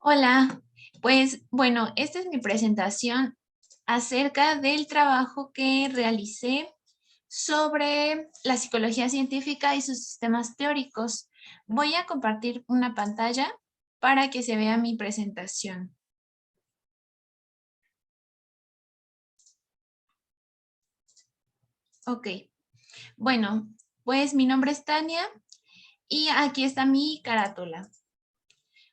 Hola, pues bueno, esta es mi presentación acerca del trabajo que realicé sobre la psicología científica y sus sistemas teóricos. Voy a compartir una pantalla para que se vea mi presentación. Ok, bueno, pues mi nombre es Tania y aquí está mi carátula.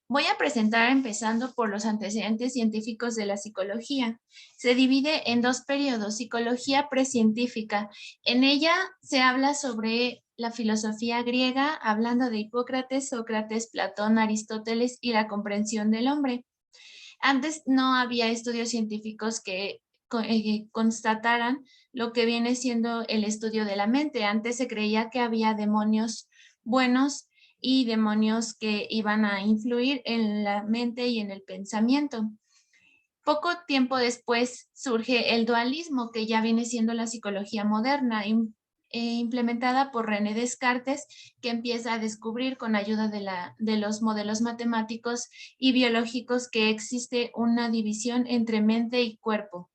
Voy a presentar empezando por los antecedentes científicos de la psicología. Se divide en dos periodos, psicología precientífica. En ella se habla sobre la filosofía griega, hablando de Hipócrates, Sócrates, Platón, Aristóteles y la comprensión del hombre. Antes no había estudios científicos que constataran lo que viene siendo el estudio de la mente. Antes se creía que había demonios buenos y demonios que iban a influir en la mente y en el pensamiento. Poco tiempo después surge el dualismo, que ya viene siendo la psicología moderna, implementada por René Descartes, que empieza a descubrir con ayuda de los modelos matemáticos y biológicos que existe una división entre mente y cuerpo.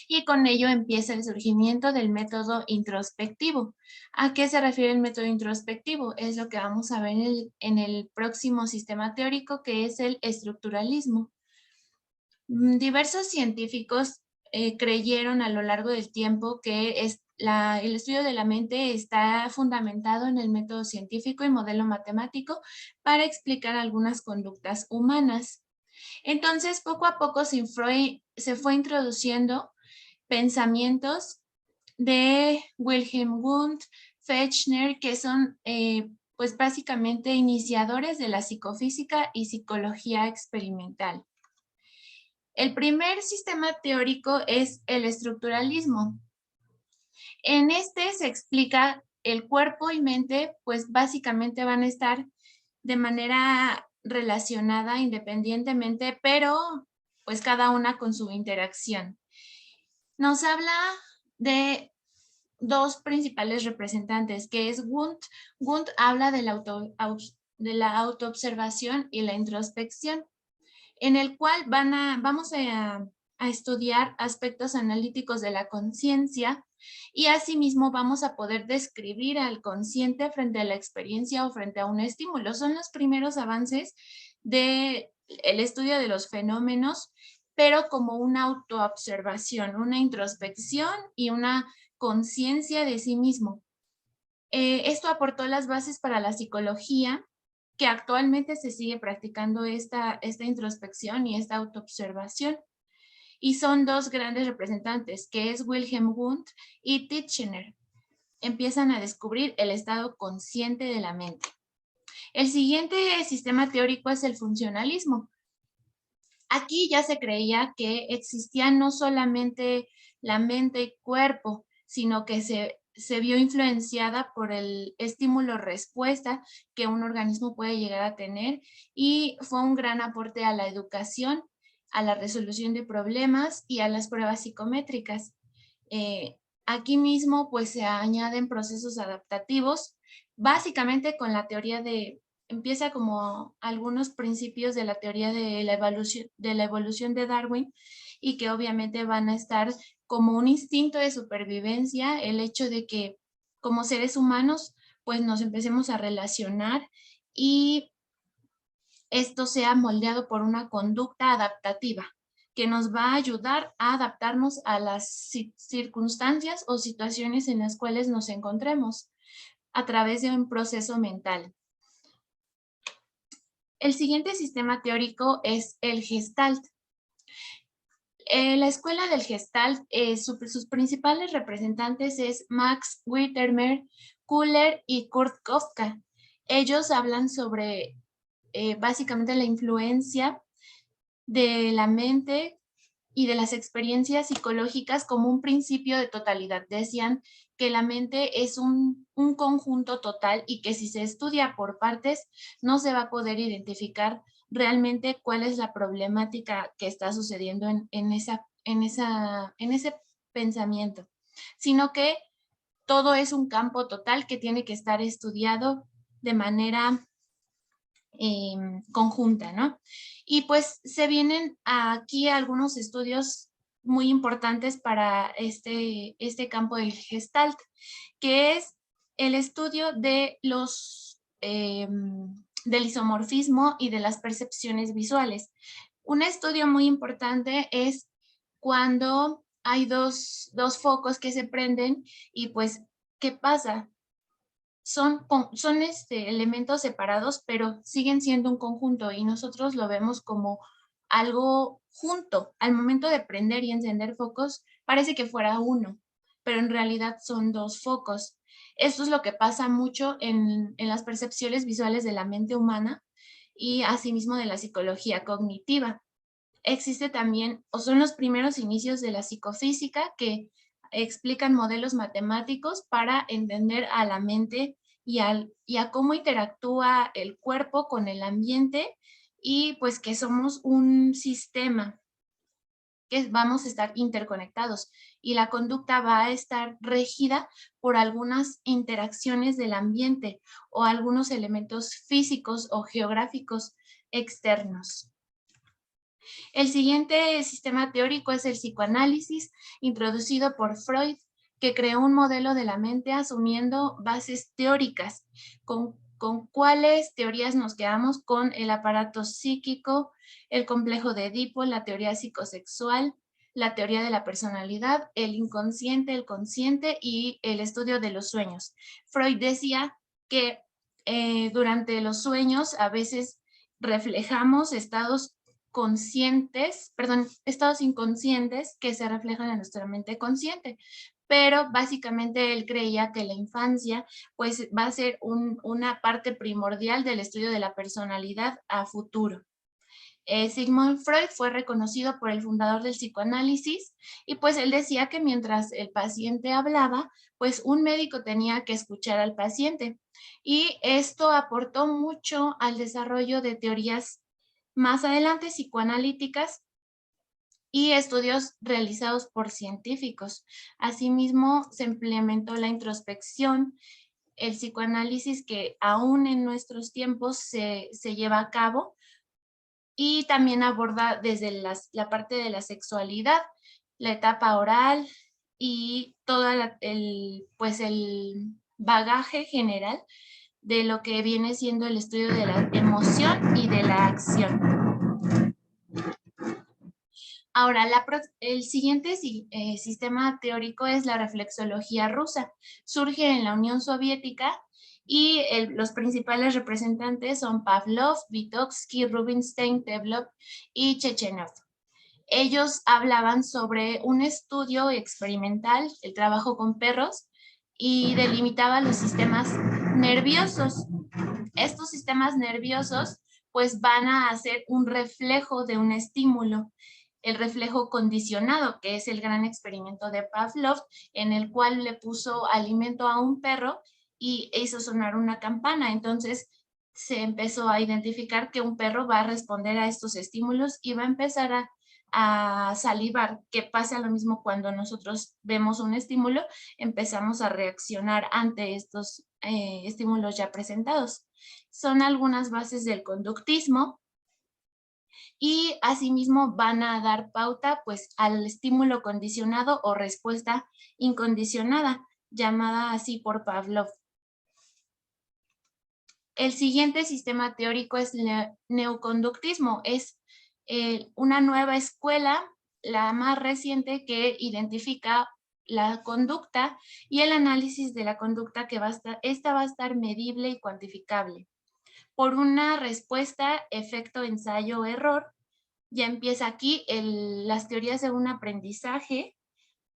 Y con ello empieza el surgimiento del método introspectivo. ¿A qué se refiere el método introspectivo? Es lo que vamos a ver en el próximo sistema teórico, que es el estructuralismo. Diversos científicos creyeron a lo largo del tiempo que el estudio de la mente está fundamentado en el método científico y modelo matemático para explicar algunas conductas humanas. Entonces, poco a poco se fue introduciendo pensamientos de Wilhelm Wundt, Fechner, que son pues básicamente iniciadores de la psicofísica y psicología experimental. El primer sistema teórico es el estructuralismo. En este se explica el cuerpo y mente, pues básicamente van a estar de manera relacionada independientemente, pero pues cada una con su interacción. Nos habla de dos principales representantes, que es Wundt. Wundt habla de la autoobservación y la introspección, en el cual vamos a estudiar aspectos analíticos de la conciencia y asimismo vamos a poder describir al consciente frente a la experiencia o frente a un estímulo. Son los primeros avances del estudio de los fenómenos, pero como una autoobservación, una introspección y una conciencia de sí mismo. Esto aportó las bases para la psicología, que actualmente se sigue practicando esta introspección y esta autoobservación. Y son dos grandes representantes, que es Wilhelm Wundt y Titchener. Empiezan a descubrir el estado consciente de la mente. El siguiente sistema teórico es el funcionalismo. Aquí ya se creía que existía no solamente la mente y cuerpo, sino que se vio influenciada por el estímulo-respuesta que un organismo puede llegar a tener, y fue un gran aporte a la educación, a la resolución de problemas y a las pruebas psicométricas. Aquí mismo pues se añaden procesos adaptativos, básicamente con la teoría empieza como algunos principios de la teoría de la evolución de Darwin, y que obviamente van a estar como un instinto de supervivencia, el hecho de que como seres humanos pues nos empecemos a relacionar y esto sea moldeado por una conducta adaptativa que nos va a ayudar a adaptarnos a las circunstancias o situaciones en las cuales nos encontremos a través de un proceso mental. El siguiente sistema teórico es el Gestalt. La escuela del Gestalt, sus principales representantes es Max Wittermer, Kuller y Kurt Kofka. Ellos hablan sobre básicamente la influencia de la mente y de las experiencias psicológicas como un principio de totalidad. Decían que la mente es un conjunto total y que si se estudia por partes no se va a poder identificar realmente cuál es la problemática que está sucediendo en ese pensamiento, sino que todo es un campo total que tiene que estar estudiado de manera conjunta, ¿no? Y pues se vienen aquí algunos estudios muy importantes para este campo del Gestalt, que es el estudio de del isomorfismo y de las percepciones visuales. Un estudio muy importante es cuando hay dos focos que se prenden y pues, ¿qué pasa? Son elementos separados, pero siguen siendo un conjunto y nosotros lo vemos como algo junto. Al momento de prender y encender focos, parece que fuera uno, pero en realidad son dos focos. Esto es lo que pasa mucho en las percepciones visuales de la mente humana y asimismo de la psicología cognitiva. Existe también, o son los primeros inicios de la psicofísica que explican modelos matemáticos para entender a la mente y a cómo interactúa el cuerpo con el ambiente y pues que somos un sistema, que vamos a estar interconectados y la conducta va a estar regida por algunas interacciones del ambiente o algunos elementos físicos o geográficos externos. El siguiente sistema teórico es el psicoanálisis, introducido por Freud, que creó un modelo de la mente asumiendo bases teóricas. ¿Con cuáles teorías nos quedamos? Con el aparato psíquico, el complejo de Edipo, la teoría psicosexual, la teoría de la personalidad, el inconsciente, el consciente y el estudio de los sueños. Freud decía que durante los sueños a veces reflejamos estados estados inconscientes que se reflejan en nuestra mente consciente. Pero básicamente él creía que la infancia pues va a ser una parte primordial del estudio de la personalidad a futuro. Sigmund Freud fue reconocido por el fundador del psicoanálisis y pues él decía que mientras el paciente hablaba, pues un médico tenía que escuchar al paciente. Y esto aportó mucho al desarrollo de teorías más adelante psicoanalíticas y estudios realizados por científicos. Asimismo, se implementó la introspección, el psicoanálisis que aún en nuestros tiempos se lleva a cabo y también aborda desde la parte de la sexualidad, la etapa oral y todo pues el bagaje general de lo que viene siendo el estudio de la emoción y de la acción. Ahora, el siguiente sistema teórico es la reflexología rusa. Surge en la Unión Soviética y los principales representantes son Pavlov, Vygotsky, Rubinstein, Pavlov y Chechenov. Ellos hablaban sobre un estudio experimental, el trabajo con perros, y delimitaba los sistemas nerviosos. Estos sistemas nerviosos pues van a hacer un reflejo de un estímulo, el reflejo condicionado, que es el gran experimento de Pavlov, en el cual le puso alimento a un perro y hizo sonar una campana. Entonces se empezó a identificar que un perro va a responder a estos estímulos y va a empezar a salivar, que pasa lo mismo cuando nosotros vemos un estímulo, empezamos a reaccionar ante estos estímulos ya presentados. Son algunas bases del conductismo y asimismo van a dar pauta pues al estímulo condicionado o respuesta incondicionada, llamada así por Pavlov. El siguiente sistema teórico es el neoconductismo, es una nueva escuela, la más reciente, que identifica la conducta y el análisis de la conducta que esta va a estar medible y cuantificable. Por una respuesta, efecto, ensayo, error, ya empieza aquí las teorías de un aprendizaje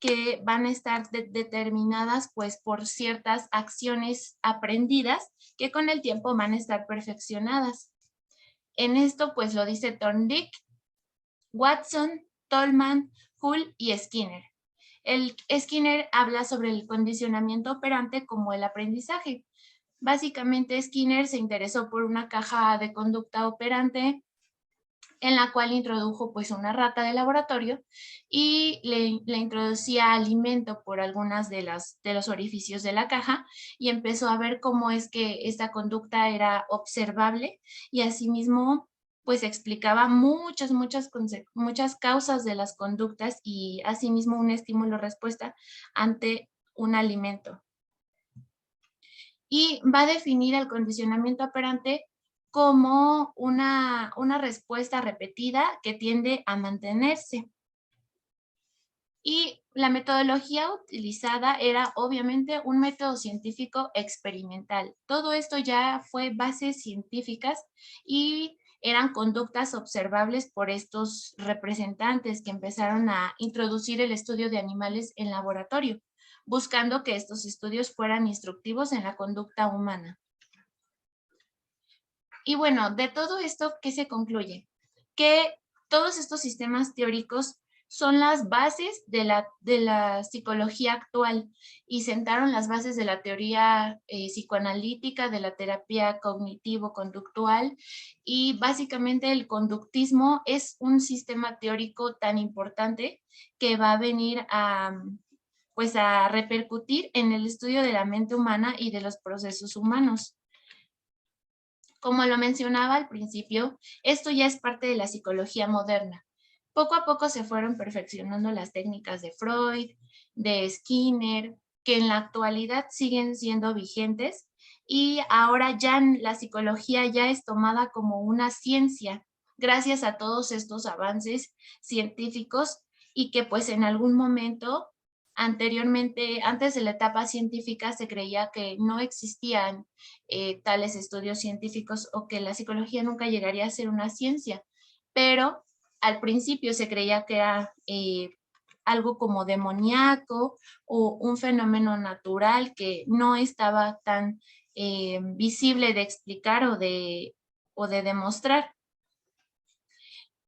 que van a estar determinadas pues por ciertas acciones aprendidas que con el tiempo van a estar perfeccionadas. En esto pues lo dice Thorndike, Watson, Tolman, Hull y Skinner. El Skinner habla sobre el condicionamiento operante como el aprendizaje. Básicamente Skinner se interesó por una caja de conducta operante en la cual introdujo pues una rata de laboratorio y le introducía alimento por algunas de los orificios de la caja y empezó a ver cómo es que esta conducta era observable y asimismo pues explicaba muchas causas de las conductas y asimismo un estímulo-respuesta ante un alimento. Y va a definir el condicionamiento operante como una respuesta repetida que tiende a mantenerse. Y la metodología utilizada era obviamente un método científico experimental. Todo esto ya fue bases científicas y eran conductas observables por estos representantes que empezaron a introducir el estudio de animales en laboratorio, buscando que estos estudios fueran instructivos en la conducta humana. Y bueno, de todo esto, ¿qué se concluye? Que todos estos sistemas teóricos son las bases de la psicología actual y sentaron las bases de la teoría psicoanalítica, de la terapia cognitivo-conductual y básicamente el conductismo es un sistema teórico tan importante que va a venir pues a repercutir en el estudio de la mente humana y de los procesos humanos. Como lo mencionaba al principio, esto ya es parte de la psicología moderna. Poco a poco se fueron perfeccionando las técnicas de Freud, de Skinner, que en la actualidad siguen siendo vigentes y ahora ya la psicología ya es tomada como una ciencia gracias a todos estos avances científicos y que pues en algún momento anteriormente, antes de la etapa científica, se creía que no existían tales estudios científicos o que la psicología nunca llegaría a ser una ciencia, pero al principio se creía que era algo como demoníaco o un fenómeno natural que no estaba tan visible de explicar o de demostrar.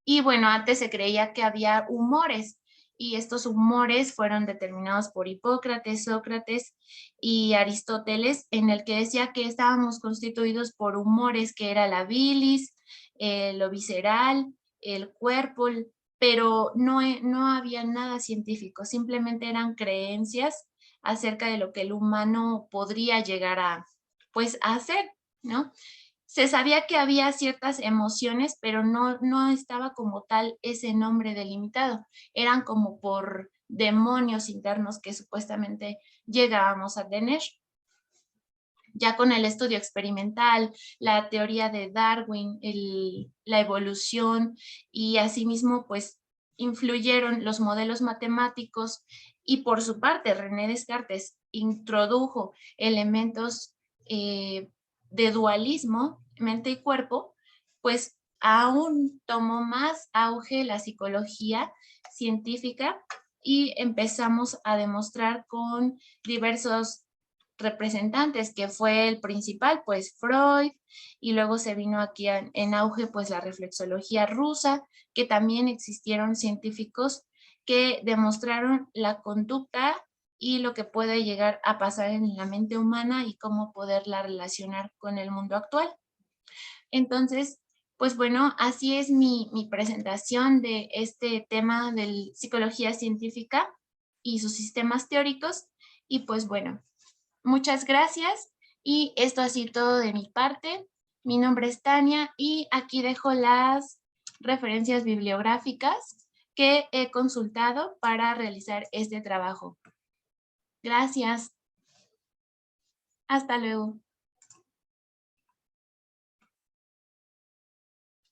Y bueno, antes se creía que había humores y estos humores fueron determinados por Hipócrates, Sócrates y Aristóteles, en el que decía que estábamos constituidos por humores, que era la bilis, lo visceral, el cuerpo, pero no había nada científico, simplemente eran creencias acerca de lo que el humano podría llegar a, pues, a hacer, ¿no? Se sabía que había ciertas emociones, pero no estaba como tal ese nombre delimitado. Eran como por demonios internos que supuestamente llegábamos a tener. Ya con el estudio experimental, la teoría de Darwin, la evolución y asimismo pues influyeron los modelos matemáticos y por su parte René Descartes introdujo elementos de dualismo, mente y cuerpo, pues aún tomó más auge la psicología científica y empezamos a demostrar con diversos representantes, que fue el principal, pues Freud, y luego se vino aquí en auge pues la reflexología rusa, que también existieron científicos que demostraron la conducta y lo que puede llegar a pasar en la mente humana y cómo poderla relacionar con el mundo actual. Entonces, pues bueno, así es mi presentación de este tema de psicología científica y sus sistemas teóricos. Y pues bueno, muchas gracias y esto ha sido todo de mi parte. Mi nombre es Tania y aquí dejo las referencias bibliográficas que he consultado para realizar este trabajo. Gracias. Hasta luego.